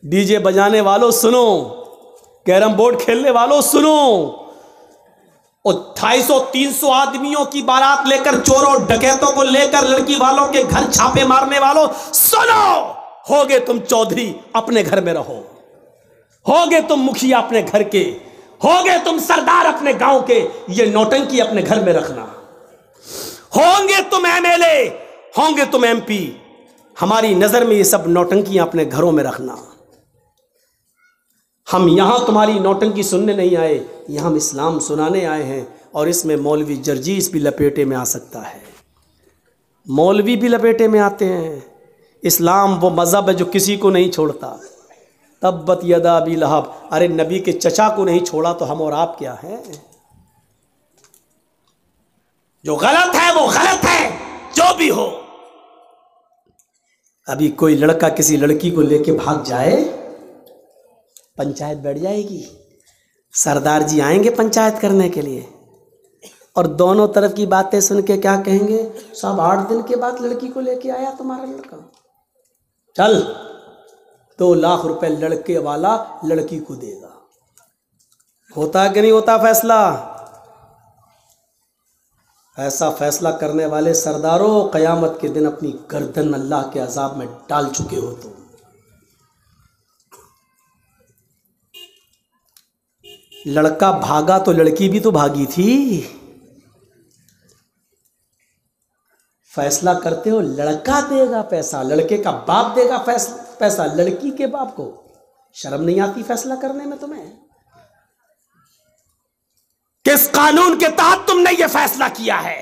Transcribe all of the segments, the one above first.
DJ बजाने वालों सुनो, कैरम बोर्ड खेलने वालों सुनो, और 250-300 आदमियों की बारात लेकर, चोरों डकैतों को लेकर लड़की वालों के घर छापे मारने वालों सुनो, होगे तुम चौधरी अपने घर में रहो, होगे तुम मुखिया अपने घर के, होगे तुम सरदार अपने गांव के, ये नौटंकी अपने घर में रखना। होंगे तुम एमएलए, होंगे तुम एमपी, हमारी नजर में ये सब नौटंकियां अपने घरों में रखना। हम यहां तुम्हारी नौटंकी सुनने नहीं आए, यहां हम इस्लाम सुनाने आए हैं, और इसमें मौलवी जर्जीस भी लपेटे में आ सकता है, मौलवी भी लपेटे में आते हैं। इस्लाम वो मज़हब है जो किसी को नहीं छोड़ता। तब्बत यदा अबी लहब, अरे नबी के चचा को नहीं छोड़ा तो हम और आप क्या हैं? जो गलत है वो गलत है, जो भी हो। अभी कोई लड़का किसी लड़की को लेके भाग जाए, पंचायत बैठ जाएगी, सरदार जी आएंगे पंचायत करने के लिए, और दोनों तरफ की बातें सुन के क्या कहेंगे, साहब 8 दिन के बाद लड़की को लेके आया तुम्हारा लड़का, चल 2 लाख रुपए लड़के वाला लड़की को देगा। होता कि नहीं होता फैसला? ऐसा फैसला करने वाले सरदारों, कयामत के दिन अपनी गर्दन अल्लाह के अजाब में डाल चुके हो तुम। लड़का भागा तो लड़की भी तो भागी थी। फैसला करते हो लड़का देगा पैसा, लड़के का बाप देगा पैसा लड़की के बाप को। शर्म नहीं आती फैसला करने में तुम्हें? किस कानून के तहत तुमने यह फैसला किया है?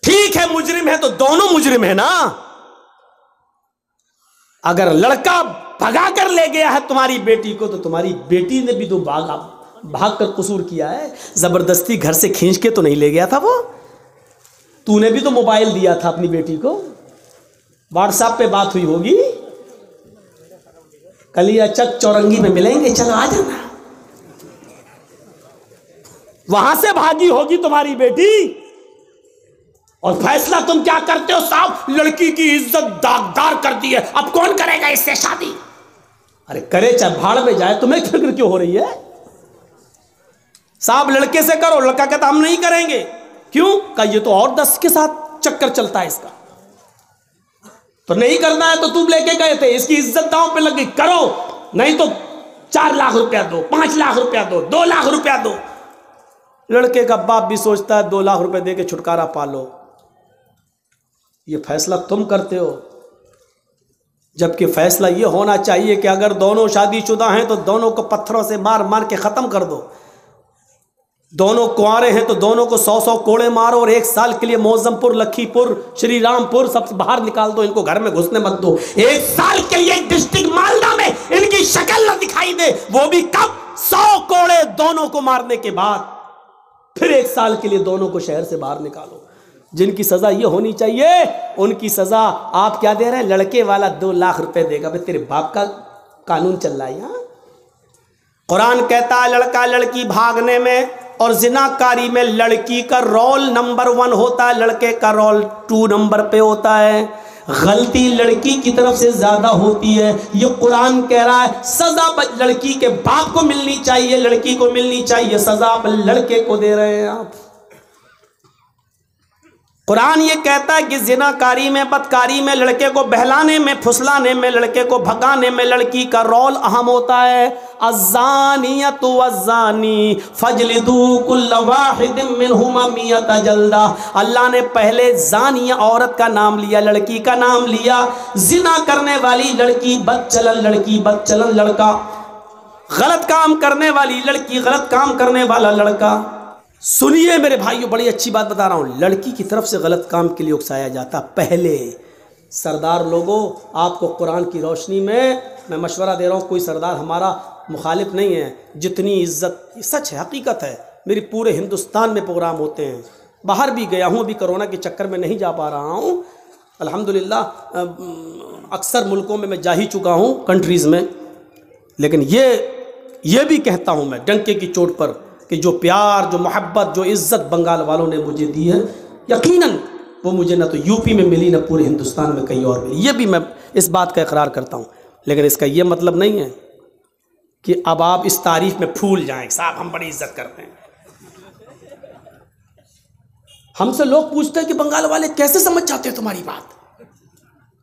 ठीक है मुजरिम है तो दोनों मुजरिम है ना। अगर लड़का भगा कर ले गया है तुम्हारी बेटी को, तो तुम्हारी बेटी ने भी तो भाग कर कसूर किया है। जबरदस्ती घर से खींच के तो नहीं ले गया था वो, तूने भी तो मोबाइल दिया था अपनी बेटी को। व्हाट्सएप पे बात हुई होगी, कलिया चक चौरंगी में मिलेंगे, चलो आ जाना। वहां से भागी होगी तुम्हारी बेटी, और फैसला तुम क्या करते हो, साहब लड़की की इज्जत दागदार कर दी है, अब कौन करेगा इससे शादी। अरे करे चाहे भाड़ में जाए, तुम्हें फिक्र क्यों हो रही है? साहब लड़के से करो, लड़का कहता हम नहीं करेंगे। क्यों? का ये तो और 10 के साथ चक्कर चलता है इसका, तो नहीं करना है तो तुम लेके गए थे, इसकी इज्जत दांव पे लग गई, करो नहीं तो 4 लाख रुपया दो, 5 लाख रुपया दो, 2 लाख रुपया दो। लड़के का बाप भी सोचता है 2 लाख रुपए दे के छुटकारा पालो। ये फैसला तुम करते हो, जबकि फैसला ये होना चाहिए कि अगर दोनों शादीशुदा हैं तो दोनों को पत्थरों से मार मार के ख़त्म कर दो। दोनों कुंवारे हैं तो दोनों को 100-100 कोड़े मारो, और 1 साल के लिए मौजमपुर, लखीपुर, श्री रामपुर सब बाहर निकाल दो, इनको घर में घुसने मत दो। 1 साल के लिए डिस्ट्रिक्ट मालदा में इनकी शक्ल न दिखाई दे, वो भी कब? 100 कोड़े दोनों को मारने के बाद, फिर 1 साल के लिए दोनों को शहर से बाहर निकालो। जिनकी सजा ये होनी चाहिए, उनकी सजा आप क्या दे रहे हैं? लड़के वाला 2 लाख रुपए देगा। भाई तेरे बाप का कानून चल रहा है यहाँ। कुरान कहता है लड़का लड़की भागने में और जिनाकारी में लड़की का रोल नंबर 1 होता है, लड़के का रोल 2 नंबर पे होता है। गलती लड़की की तरफ से ज्यादा होती है, ये कुरान कह रहा है। सजा लड़की के बाप को मिलनी चाहिए, लड़की को मिलनी चाहिए, सजा आप लड़के को दे रहे हैं आप। कुरान ये कहता है कि जिनाकारी में, बदकारी में, लड़के को बहलाने में, फुसलाने में, लड़के को भगाने में लड़की का रोल अहम होता है। अज़्ज़ानियतु वज़्ज़ानी फजलिदू कुल्ल वाहिदिम मिनहुमा मियता जल्दा। अल्लाह ने पहले ज़ानिया औरत का नाम लिया, लड़की का नाम लिया। जिना करने वाली लड़की बदचलन, लड़की बदचलन लड़का, गलत काम करने वाली लड़की, गलत काम करने वाला लड़का। सुनिए मेरे भाइयों, बड़ी अच्छी बात बता रहा हूँ। लड़की की तरफ से गलत काम के लिए उकसाया जाता पहले। सरदार लोगों, आपको कुरान की रोशनी में मैं मशवरा दे रहा हूँ, कोई सरदार हमारा मुखालिफ नहीं है। जितनी इज्जत, सच है, हकीकत है, मेरी पूरे हिंदुस्तान में प्रोग्राम होते हैं। बाहर भी गया हूँ, अभी कोरोना के चक्कर में नहीं जा पा रहा हूँ। अल्हम्दुलिल्लाह अक्सर मुल्कों में मैं जा ही चुका हूँ, कंट्रीज़ में। लेकिन ये भी कहता हूँ मैं डंके की चोट पर कि जो प्यार, जो मोहब्बत, जो इज़्ज़त बंगाल वालों ने मुझे दी है, यकीनन वो मुझे ना तो यूपी में मिली, ना पूरे हिंदुस्तान में कहीं और मिली। ये भी मैं इस बात का इकरार करता हूँ, लेकिन इसका ये मतलब नहीं है कि अब आप इस तारीफ में फूल जाएं, साहब हम बड़ी इज्जत करते हैं। हमसे लोग पूछते हैं कि बंगाल वाले कैसे समझ जाते हैं तुम्हारी बात।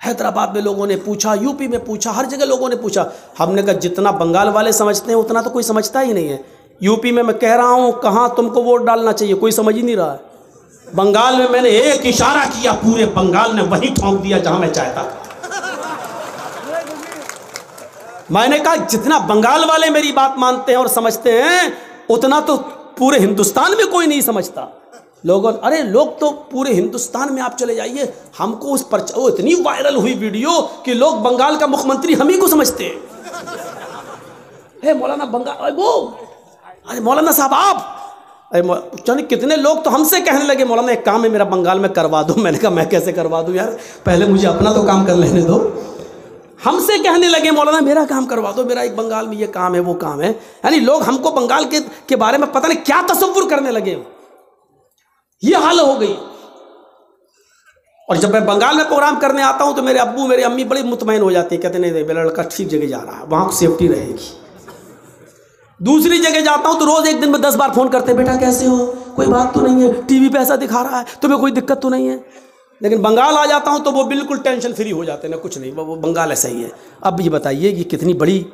हैदराबाद में लोगों ने पूछा, यूपी में पूछा, हर जगह लोगों ने पूछा। हमने कहा जितना बंगाल वाले समझते हैं उतना तो कोई समझता ही नहीं है। यूपी में मैं कह रहा हूं कहाँ तुमको वोट डालना चाहिए, कोई समझ ही नहीं रहा है। बंगाल में मैंने एक इशारा किया, पूरे बंगाल ने वहीं ठोंक दिया जहां मैं चाहता था। मैंने कहा जितना बंगाल वाले मेरी बात मानते हैं और समझते हैं उतना तो पूरे हिंदुस्तान में कोई नहीं समझता। लोगों अरे लोग तो पूरे हिंदुस्तान में आप चले जाइए, हमको उस पर वो इतनी वायरल हुई वीडियो कि लोग बंगाल का मुख्यमंत्री हम ही को समझते हैं। हे मौलाना बंगाल वो, अरे मौलाना साहब आप, अरे कितने लोग तो हमसे कहने लगे मौलाना एक काम है मेरा बंगाल में करवा दो। मैंने कहा मैं कैसे करवा दूं यार, पहले मुझे अपना तो काम कर लेने दो। हमसे कहने लगे मौलाना मेरा काम करवा दो, मेरा एक बंगाल में ये काम है वो काम है। यानी लोग हमको बंगाल के बारे में पता नहीं क्या तसव्वुर करने लगे, ये हाल हो गई। और जब मैं बंगाल में प्रोग्राम करने आता हूं तो मेरे अब्बू मेरी अम्मी बड़ी मुतमईन हो जाती है, कहते नहीं मेरा लड़का ठीक जगह जा रहा है, वहां सेफ्टी रहेगी। दूसरी जगह जाता हूं तो रोज एक दिन में 10 बार फोन करते, बेटा कैसे हो, कोई बात तो नहीं है, टीवी पे ऐसा दिखा रहा है, तुम्हें कोई दिक्कत तो नहीं है। लेकिन बंगाल आ जाता हूं तो वो बिल्कुल टेंशन फ्री हो जाते हैं, ना कुछ नहीं, वो बंगाल ऐसा ही है। अब ये बताइए ये कितनी बड़ी,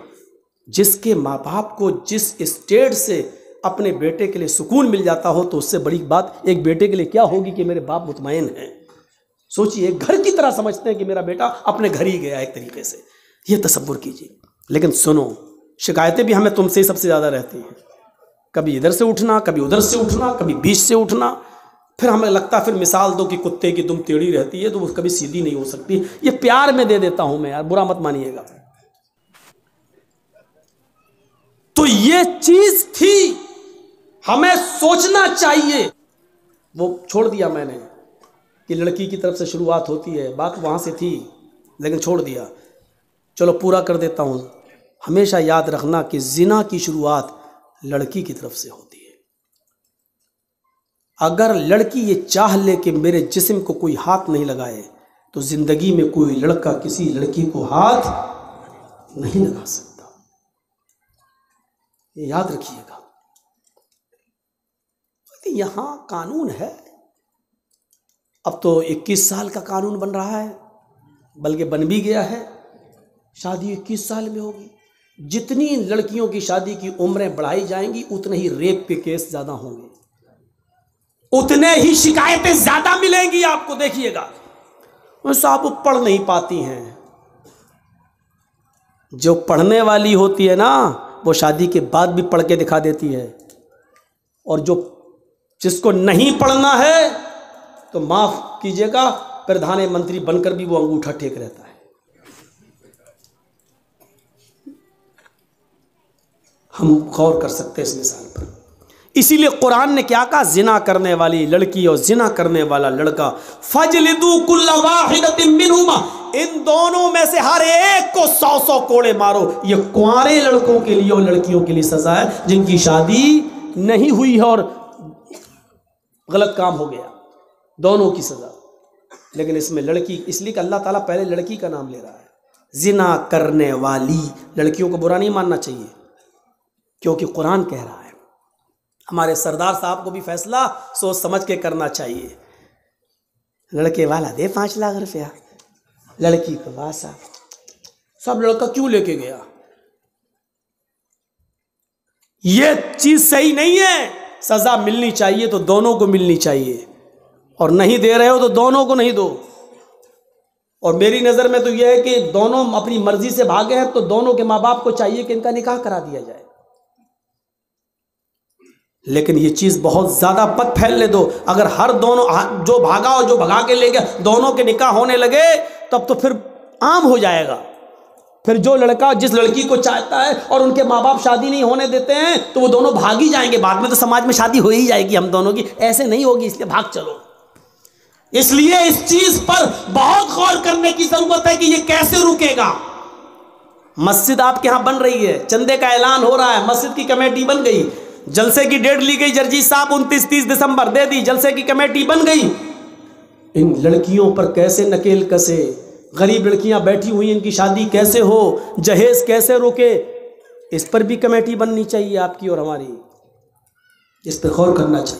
जिसके माँ बाप को जिस स्टेट से अपने बेटे के लिए सुकून मिल जाता हो तो उससे बड़ी बात एक बेटे के लिए क्या होगी कि मेरे बाप मुतमईन हैं। सोचिए एक घर की तरह समझते हैं कि मेरा बेटा अपने घर ही गया एक तरीके से, ये तसव्वुर कीजिए। लेकिन सुनो, शिकायतें भी हमें तुमसे ही सबसे ज़्यादा रहती हैं, कभी इधर से उठना, कभी उधर से उठना, कभी बीच से उठना। फिर हमें लगता फिर मिसाल दो कि कुत्ते की दुम टेढ़ी रहती है तो वो कभी सीधी नहीं हो सकती। ये प्यार में दे देता हूं मैं यार, बुरा मत मानिएगा। तो ये चीज थी, हमें सोचना चाहिए। वो छोड़ दिया मैंने कि लड़की की तरफ से शुरुआत होती है, बात वहां से थी लेकिन छोड़ दिया। चलो पूरा कर देता हूं। हमेशा याद रखना कि जिना की शुरुआत लड़की की तरफ से होती है। अगर लड़की ये चाह ले कि मेरे जिस्म को कोई हाथ नहीं लगाए तो जिंदगी में कोई लड़का किसी लड़की को हाथ नहीं लगा सकता, ये याद रखिएगा। यहां कानून है, अब तो 21 साल का कानून बन रहा है, बल्कि बन भी गया है, शादी 21 साल में होगी। जितनी लड़कियों की शादी की उम्रें बढ़ाई जाएंगी उतने ही रेप के केस ज्यादा होंगे, उतने ही शिकायतें ज्यादा मिलेंगी आपको। देखिएगा साहब वो पढ़ नहीं पाती हैं, जो पढ़ने वाली होती है ना वो शादी के बाद भी पढ़ के दिखा देती है, और जिसको नहीं पढ़ना है तो माफ कीजिएगा प्रधानमंत्री बनकर भी वो अंगूठा टेक रहता है। हम गौर कर सकते हैं इस मिसाल पर। इसीलिए कुरान ने क्या कहा, जिना करने वाली लड़की और जिना करने वाला लड़का फजलिदू कुल्ला वाहिदतिन मिनहुमा, इन दोनों में से हर एक को 100 कोड़े मारो। ये कुंवारे लड़कों के लिए और लड़कियों के लिए सजा है जिनकी शादी नहीं हुई है और गलत काम हो गया, दोनों की सजा। लेकिन इसमें लड़की, इसलिए कि अल्लाह ताला पहले लड़की का नाम ले रहा है। जिना करने वाली लड़कियों को बुरा नहीं मानना चाहिए, क्योंकि कुरान कह रहा है। हमारे सरदार साहब को भी फैसला सोच समझ के करना चाहिए। लड़के वाला दे 5 लाख रुपया, लड़की को वासा, सब लड़का क्यों लेके गया? ये चीज सही नहीं है। सजा मिलनी चाहिए तो दोनों को मिलनी चाहिए, और नहीं दे रहे हो तो दोनों को नहीं दो। और मेरी नजर में तो यह है कि दोनों अपनी मर्जी से भागे हैं तो दोनों के माँ बाप को चाहिए कि इनका निकाह करा दिया जाए। लेकिन ये चीज बहुत ज्यादा पद फैलने दो। अगर हर दोनों जो भागा और जो भगा के ले गया दोनों के निकाह होने लगे तब तो फिर आम हो जाएगा। फिर जो लड़का जिस लड़की को चाहता है और उनके माँ बाप शादी नहीं होने देते हैं तो वो दोनों भाग ही जाएंगे। बाद में तो समाज में शादी हो ही जाएगी हम दोनों की, ऐसे नहीं होगी, इसलिए भाग चलो। इसलिए इस चीज पर बहुत गौर करने की जरूरत है कि ये कैसे रुकेगा। मस्जिद आपके यहां बन रही है, चंदे का ऐलान हो रहा है, मस्जिद की कमेटी बन गई, जलसे की डेट ली गई, जर्जी साहब 29-30 दिसंबर दे दी, जलसे की कमेटी बन गई। इन लड़कियों पर कैसे नकेल कसे, गरीब लड़कियां बैठी हुई, इनकी शादी कैसे हो, जहेज कैसे रोके, इस पर भी कमेटी बननी चाहिए आपकी और हमारी, इस पर गौर करना चाहिए।